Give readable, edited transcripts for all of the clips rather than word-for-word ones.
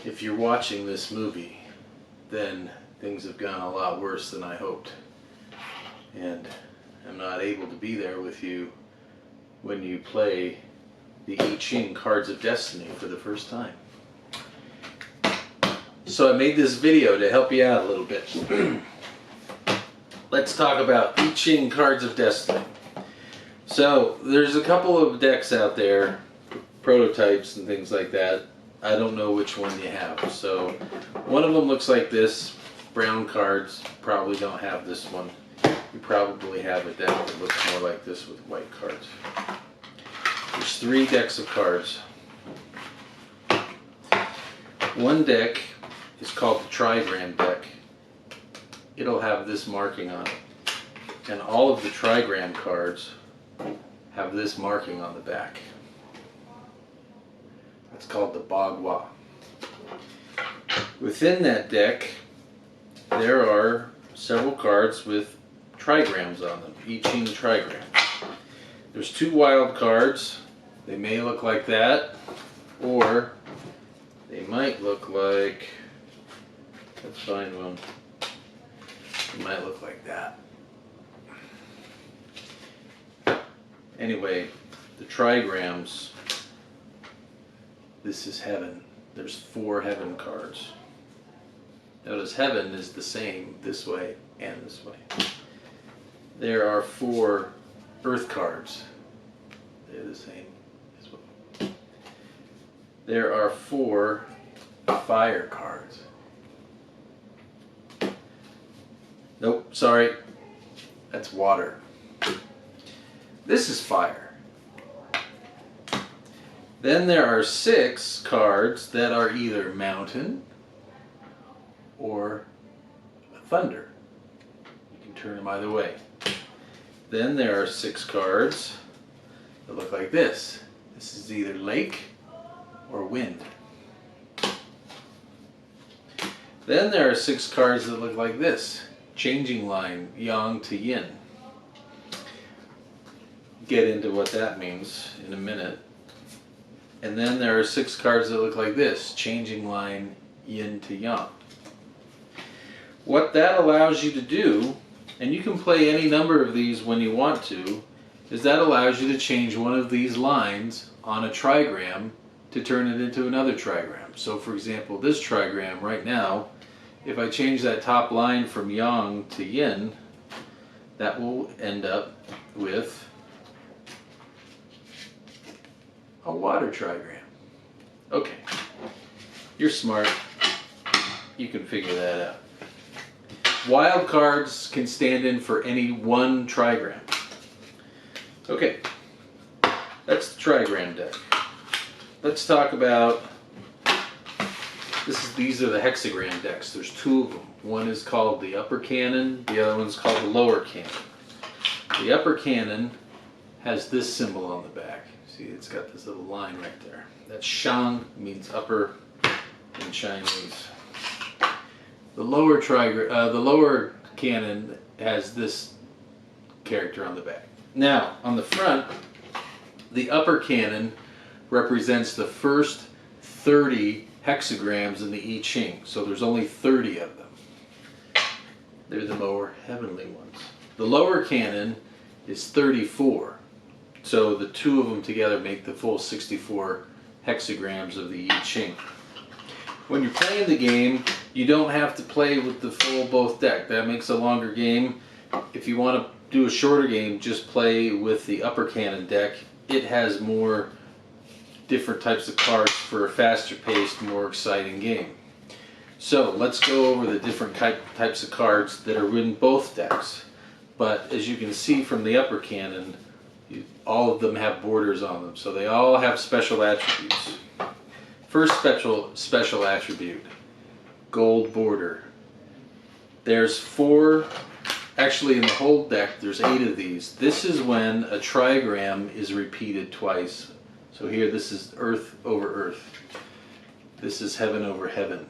if you're watching this movie, then things have gone a lot worse than I hoped. And I'm not able to be there with you when you play the I Ching Cards of Destiny for the first time. So I made this video to help you out a little bit. Let's talk about I Ching Cards of Destiny. So there's a couple of decks out there, prototypes and things like that. I don't know which one you have. So one of them looks like this, brown cards. Probably don't have this one. You probably have a deck that looks more like this with white cards. There's 3 decks of cards. One deck is called the Trigram deck. It'll have this marking on it. And all of the Trigram cards have this marking on the back. It's called the Bagua. Within that deck, there are several cards with trigrams on them, I Ching trigrams. There's 2 wild cards. They may look like that, or they might look like, let's find one. It might look like that. Anyway, the trigrams, this is heaven. There's 4 heaven cards. Notice heaven is the same this way and this way. There are 4 earth cards. They're the same as well. There are 4 fire cards. Nope, sorry. That's water. This is fire. Then there are 6 cards that are either mountain or thunder. You can turn them either way. Then there are 6 cards that look like this. This is either lake or wind. Then there are 6 cards that look like this. Changing line, yang to yin. Get into what that means in a minute. And then there are 6 cards that look like this, changing line, yin to yang. What that allows you to do, and you can play any number of these when you want to, is that allows you to change one of these lines on a trigram to turn it into another trigram. So for example, this trigram right now, if I change that top line from yang to yin, that will end up with a water trigram. Okay, you're smart. You can figure that out. Wild cards can stand in for any one trigram. Okay, that's the trigram deck. Let's talk about, these are the hexagram decks. There's 2 of them. One is called the upper cannon, the other one's called the lower cannon. The upper cannon has this symbol on the back. See, it's got this little line right there. That Shang means upper in Chinese. The lower cannon has this character on the back. Now, on the front, the upper cannon represents the first 30 hexagrams in the I Ching. So there's only 30 of them. They're the more heavenly ones. The lower cannon is 34. So the 2 of them together make the full 64 hexagrams of the I Ching. When you're playing the game, you don't have to play with the full both deck. That makes a longer game. If you want to do a shorter game, just play with the upper cannon deck. It has more different types of cards for a faster paced, more exciting game. So let's go over the different types of cards that are in both decks. But as you can see from the upper cannon, all of them have borders on them, so they all have special attributes. First special attribute, gold border. There's 4, actually in the whole deck there's 8 of these. This is when a trigram is repeated twice. So here this is earth over earth. This is heaven over heaven.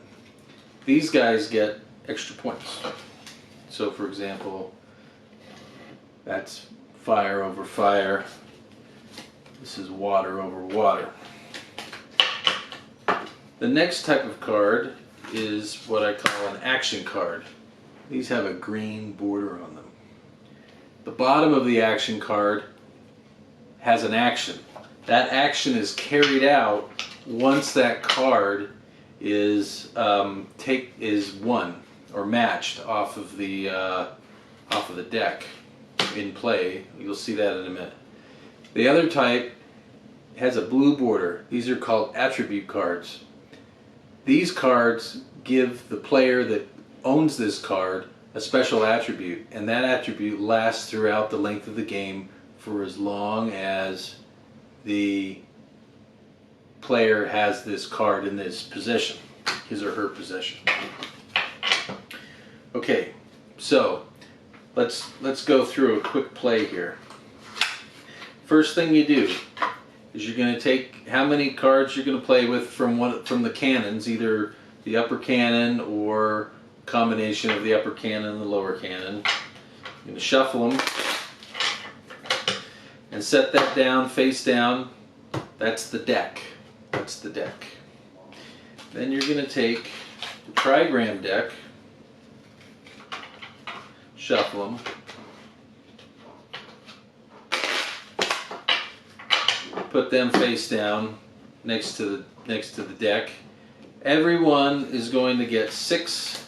These guys get extra points. So for example, that's fire over fire. This is water over water. The next type of card is what I call an action card. These have a green border on them. The bottom of the action card has an action. That action is carried out once that card is won or matched off of the deck in play. You'll see that in a minute. The other type has a blue border. These are called attribute cards. These cards give the player that owns this card a special attribute, and that attribute lasts throughout the length of the game for as long as the player has this card in this possession, his or her possession. Okay, so let's go through a quick play here. First thing you do is you're going to take how many cards you're going to play with from the cannons, either the upper cannon or combination of the upper cannon and the lower cannon. You're going to shuffle them and set that down face down. That's the deck. That's the deck. Then you're going to take the trigram deck, shuffle them, put them face down next to the deck. Everyone is going to get 6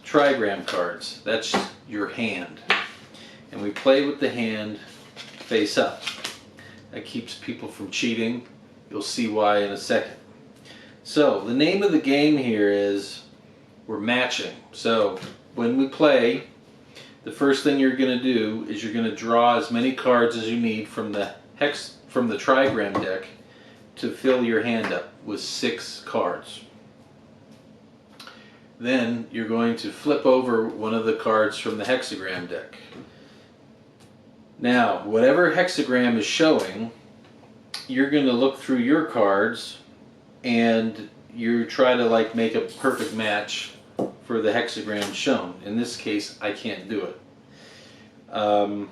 trigram cards. That's your hand. And we play with the hand face up. That keeps people from cheating. You'll see why in a second. So the name of the game here is we're matching. So when we play, the first thing you're going to do is you're going to draw as many cards as you need from the trigram deck to fill your hand up with 6 cards. Then you're going to flip over one of the cards from the hexagram deck. Now, whatever hexagram is showing, you're going to look through your cards and you try to make a perfect match for the hexagram shown. In this case, I can't do it.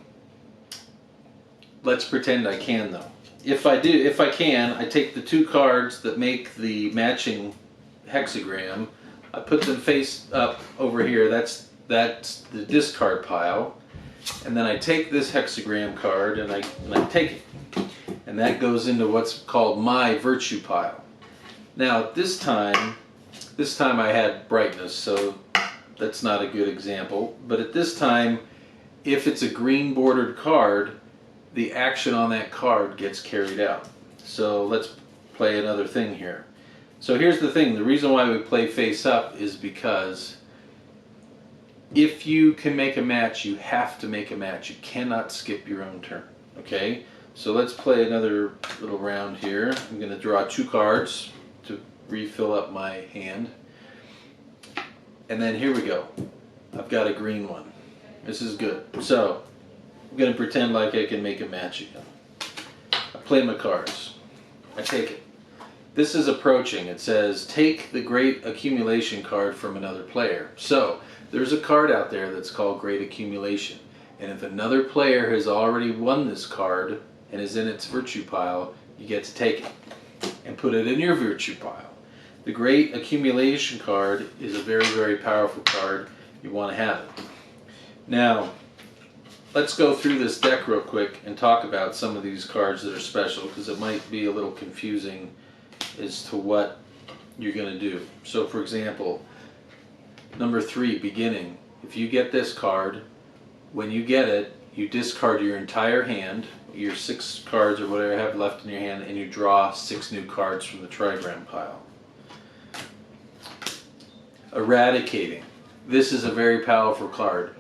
Let's pretend I can though. If I can, I take the 2 cards that make the matching hexagram, I put them face up over here. That's the discard pile. And then I take this hexagram card and I take it. And that goes into what's called my virtue pile. Now this time I had brightness, so that's not a good example. But at this time, if it's a green bordered card, the action on that card gets carried out. So let's play another thing here. So here's the thing, the reason why we play face up is because if you can make a match, you have to make a match. You cannot skip your own turn. Okay? So let's play another little round here. I'm going to draw 2 cards to refill up my hand. And then here we go. I've got a green one. This is good. So I'm going to pretend like I can make a match again. I play my cards. I take it. This is approaching. It says, take the Great Accumulation card from another player. So there's a card out there that's called Great Accumulation. And if another player has already won this card and is in its virtue pile, you get to take it and put it in your virtue pile. The Great Accumulation card is a very, very powerful card. You want to have it. Now, let's go through this deck real quick and talk about some of these cards that are special, because it might be a little confusing as to what you're going to do. So for example, number 3, beginning. If you get this card, when you get it, you discard your entire hand, your 6 cards or whatever you have left in your hand, and you draw 6 new cards from the trigram pile. Eradicating. This is a very powerful card.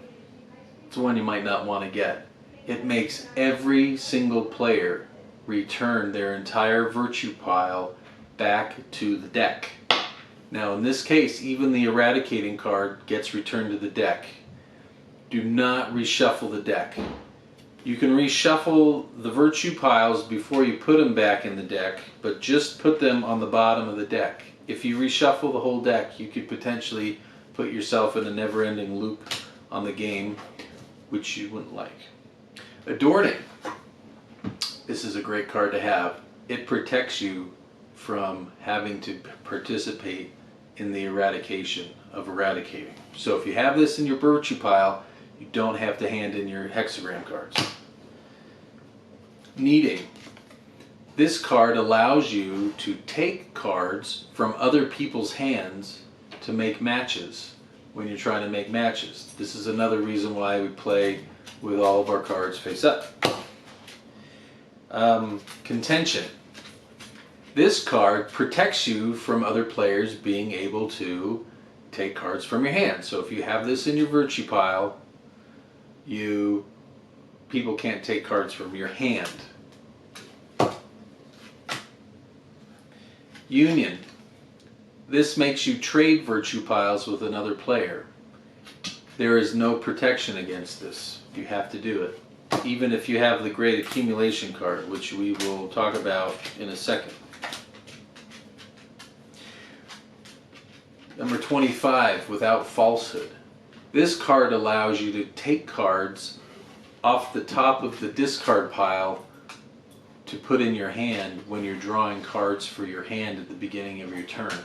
It's one you might not want to get. It makes every single player return their entire virtue pile back to the deck. Now in this case, even the eradicating card gets returned to the deck. Do not reshuffle the deck. You can reshuffle the virtue piles before you put them back in the deck, but just put them on the bottom of the deck. If you reshuffle the whole deck, you could potentially put yourself in a never-ending loop on the game, which you wouldn't like. Adorning. This is a great card to have. It protects you from having to participate in the eradication of eradicating. So if you have this in your virtue pile, you don't have to hand in your hexagram cards. Kneading. This card allows you to take cards from other people's hands to make matches when you're trying to make matches. This is another reason why we play with all of our cards face up. Contention. This card protects you from other players being able to take cards from your hand. So if you have this in your virtue pile, people can't take cards from your hand. Union. This makes you trade virtue piles with another player. There is no protection against this. You have to do it. Even if you have the great accumulation card, which we will talk about in a second. Number 25, without falsehood. This card allows you to take cards off the top of the discard pile to put in your hand when you're drawing cards for your hand at the beginning of your turn.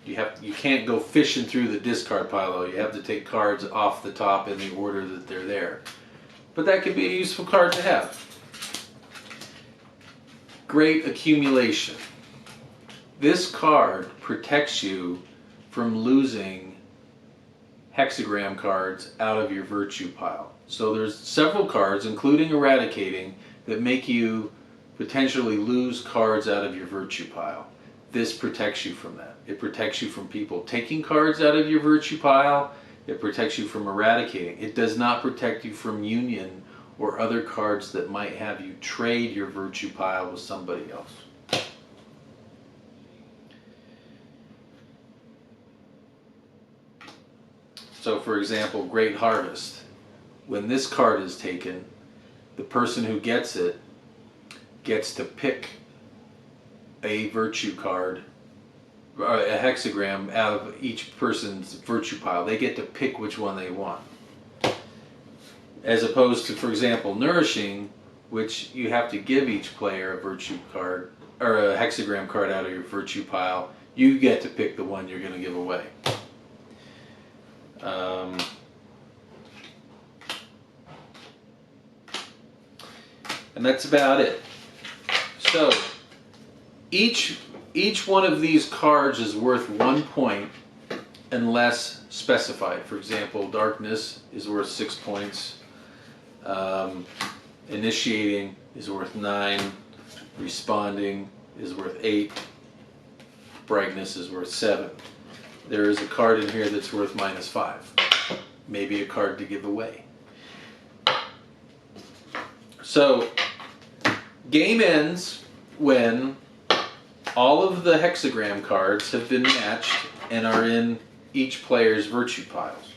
You can't go fishing through the discard pile though. You have to take cards off the top in the order that they're there. But that could be a useful card to have. Great accumulation. This card protects you from losing hexagram cards out of your virtue pile. So there's several cards, including eradicating, that make you potentially lose cards out of your virtue pile. This protects you from that. It protects you from people taking cards out of your virtue pile. It protects you from eradicating. It does not protect you from union or other cards that might have you trade your virtue pile with somebody else. So for example, Great Harvest. When this card is taken, the person who gets it gets to pick a virtue card, or a hexagram out of each person's virtue pile. They get to pick which one they want. As opposed to, for example, Nourishing, which you have to give each player a virtue card, or a hexagram card out of your virtue pile. You get to pick the one you're going to give away. And that's about it. So each one of these cards is worth 1 point unless specified. For example, Darkness is worth 6 points. Initiating is worth 9. Responding is worth 8. Brightness is worth 7. There is a card in here that's worth -5. Maybe a card to give away. So, game ends when all of the hexagram cards have been matched and are in each player's virtue piles.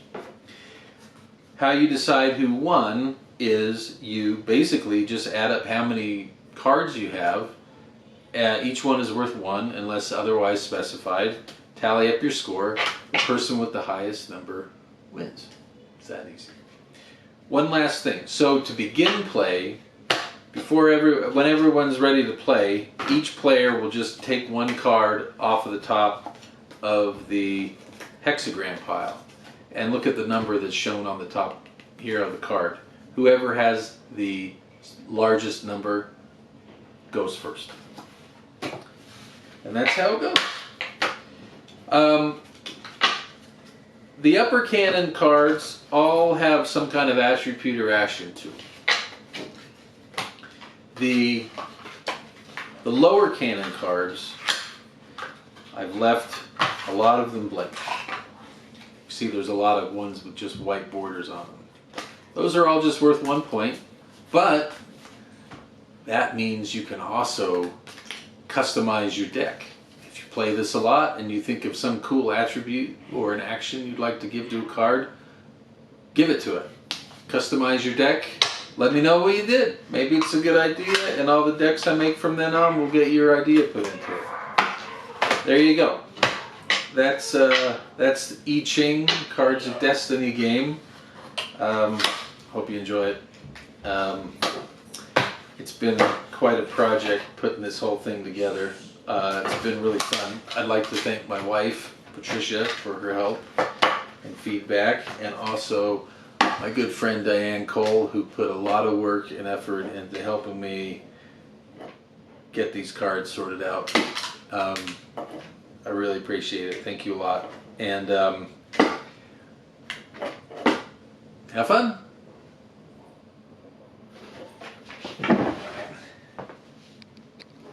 How you decide who won is you basically just add up how many cards you have. Each one is worth 1 unless otherwise specified. Tally up your score. The person with the highest number wins. It's that easy. One last thing. So to begin play, when everyone's ready to play, each player will just take one card off of the top of the hexagram pile and look at the number that's shown on the top here of the card. Whoever has the largest number goes first. And that's how it goes. The upper cannon cards all have some kind of attribute or action to them. The lower cannon cards, I've left a lot of them blank. You see there's a lot of ones with just white borders on them. Those are all just worth 1 point, but that means you can also customize your deck. If you play this a lot and you think of some cool attribute or an action you'd like to give to a card, give it to it. Customize your deck. Let me know what you did. Maybe it's a good idea, and all the decks I make from then on will get your idea put into it. There you go. That's I Ching Cards of Destiny game. Hope you enjoy it. It's been quite a project putting this whole thing together. It's been really fun. I'd like to thank my wife, Patricia, for her help and feedback, and also my good friend Diane Cole, who put a lot of work and effort into helping me get these cards sorted out. I really appreciate it. Thank you a lot. And have fun.